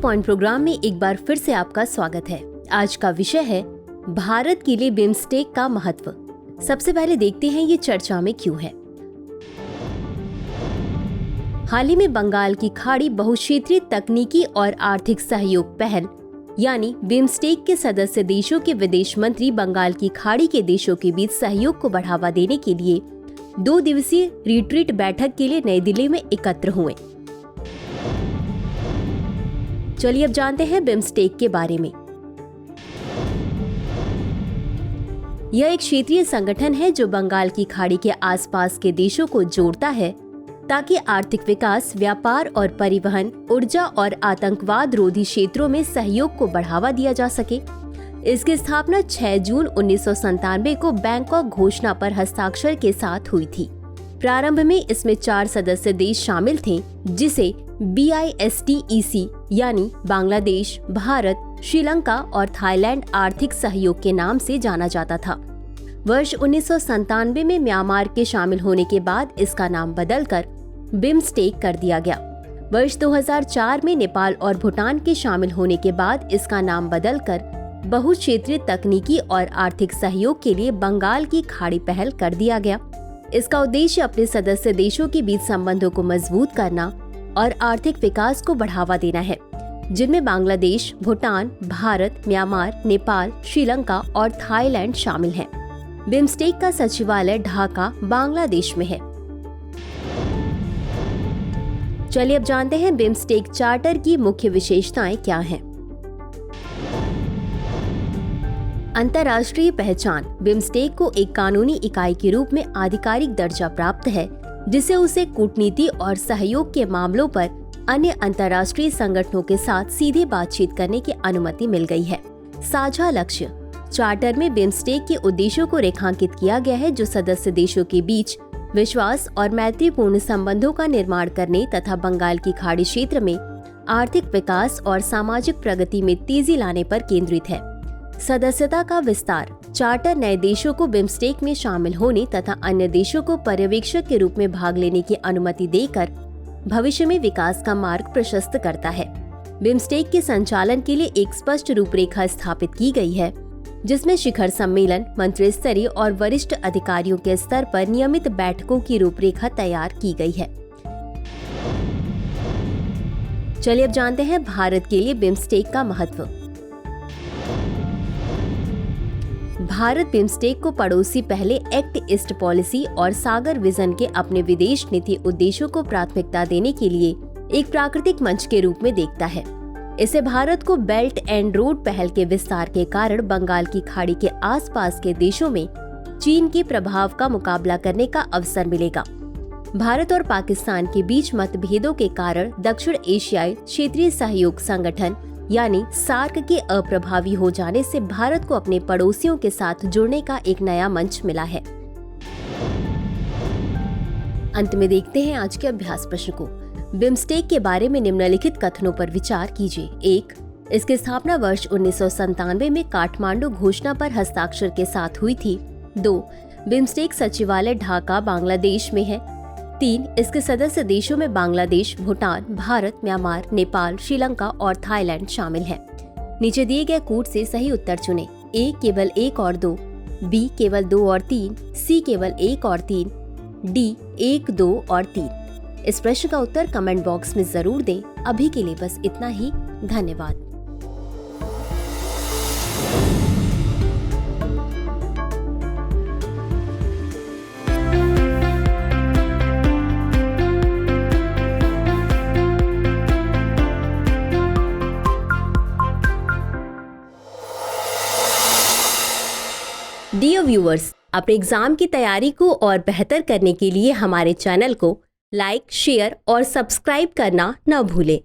Point programme में एक बार फिर से आपका स्वागत है। आज का विषय है भारत के लिए बिम्स्टेक का महत्व। सबसे पहले देखते हैं ये चर्चा में क्यों है। हाल ही में बंगाल की खाड़ी बहुक्षेत्रीय तकनीकी और आर्थिक सहयोग पहल यानी बिम्स्टेक के सदस्य देशों के विदेश मंत्री बंगाल की खाड़ी के देशों के बीच सहयोग को बढ़ावा देने के लिए 2 दिवसीय रिट्रीट बैठक के लिए नई दिल्ली में एकत्र हुए। चलिए अब जानते हैं बिम्स्टेक के बारे में। यह एक क्षेत्रीय संगठन है जो बंगाल की खाड़ी के आसपास के देशों को जोड़ता है ताकि आर्थिक विकास, व्यापार और परिवहन, ऊर्जा और आतंकवाद रोधी क्षेत्रों में सहयोग को बढ़ावा दिया जा सके। इसकी स्थापना 6 जून 1997 को बैंकॉक घोषणा पर हस्ताक्षर के साथ हुई थी। प्रारंभ में इसमें 4 सदस्य देश शामिल थे, जिसे BISTEC यानी बांग्लादेश, भारत, श्रीलंका और थाईलैंड आर्थिक सहयोग के नाम से जाना जाता था। वर्ष 1997 में म्यांमार के शामिल होने के बाद इसका नाम बदलकर बिम्स्टेक कर दिया गया। वर्ष 2004 में नेपाल और भूटान के शामिल होने के बाद इसका नाम बदलकर बहुक्षेत्रीय तकनीकी और आर्थिक सहयोग के लिए बंगाल की खाड़ी पहल कर दिया गया। इसका उद्देश्य अपने सदस्य देशों के बीच संबंधों को मजबूत करना और आर्थिक विकास को बढ़ावा देना है, जिनमें बांग्लादेश, भूटान, भारत, म्यांमार, नेपाल, श्रीलंका और थाईलैंड शामिल हैं। बिम्स्टेक का सचिवालय ढाका, बांग्लादेश में है। चलिए अब जानते हैं बिम्स्टेक चार्टर की मुख्य विशेषताएं क्या हैं। अंतर्राष्ट्रीय पहचान। बिम्स्टेक को एक कानूनी इकाई के रूप में आधिकारिक दर्जा प्राप्त है, जिसे उसे कूटनीति और सहयोग के मामलों पर अन्य अंतर्राष्ट्रीय संगठनों के साथ सीधे बातचीत करने की अनुमति मिल गई है। साझा लक्ष्य। चार्टर में बिम्स्टेक के उद्देश्यों को रेखांकित किया गया है, जो सदस्य देशों के बीच विश्वास और मैत्रीपूर्ण संबंधों का निर्माण करने तथा बंगाल की खाड़ी क्षेत्र में आर्थिक विकास और सामाजिक प्रगति में तेजी लाने पर केंद्रित है। सदस्यता का विस्तार। चार्टर नए देशों को बिम्स्टेक में शामिल होने तथा अन्य देशों को पर्यवेक्षक के रूप में भाग लेने की अनुमति देकर भविष्य में विकास का मार्ग प्रशस्त करता है। बिम्स्टेक के संचालन के लिए एक स्पष्ट रूपरेखा स्थापित की गई है, जिसमें शिखर सम्मेलन, मंत्री स्तरीय और वरिष्ठ अधिकारियों के स्तर पर नियमित बैठकों की रूपरेखा तैयार की गई है। चलिए अब जानते हैं भारत के लिए बिम्स्टेक का महत्व। भारत बिम्स्टेक को पड़ोसी पहले, एक्ट ईस्ट पॉलिसी और सागर विजन के अपने विदेश नीति उद्देश्यों को प्राथमिकता देने के लिए एक प्राकृतिक मंच के रूप में देखता है। इसे भारत को बेल्ट एंड रोड पहल के विस्तार के कारण बंगाल की खाड़ी के आसपास के देशों में चीन के प्रभाव का मुकाबला करने का अवसर मिलेगा। भारत और पाकिस्तान के बीच मतभेदों के कारण दक्षिण एशियाई क्षेत्रीय सहयोग संगठन यानी सार्क के अप्रभावी हो जाने से भारत को अपने पड़ोसियों के साथ जुड़ने का एक नया मंच मिला है। अंत में देखते हैं आज के अभ्यास प्रश्न को। बिम्स्टेक के बारे में निम्नलिखित कथनों पर विचार कीजिए। 1. इसकी स्थापना वर्ष 1997 में काठमांडू घोषणा पर हस्ताक्षर के साथ हुई थी। 2. बिम्स्टेक सचिवालय ढाका, बांग्लादेश में है। 3. इसके सदस्य देशों में बांग्लादेश, भूटान, भारत, म्यांमार, नेपाल, श्रीलंका और थाईलैंड शामिल हैं। नीचे दिए गए कूट से सही उत्तर चुनें। A केवल 1 और 2, B केवल 2 और 3, C केवल 1 और 3, D 1, 2 और 3। इस प्रश्न का उत्तर कमेंट बॉक्स में जरूर दें। अभी के लिए बस इतना ही। धन्यवाद। डियर व्यूअर्स, अपने एग्जाम की तैयारी को और बेहतर करने के लिए हमारे चैनल को लाइक, शेयर और सब्सक्राइब करना न भूलें।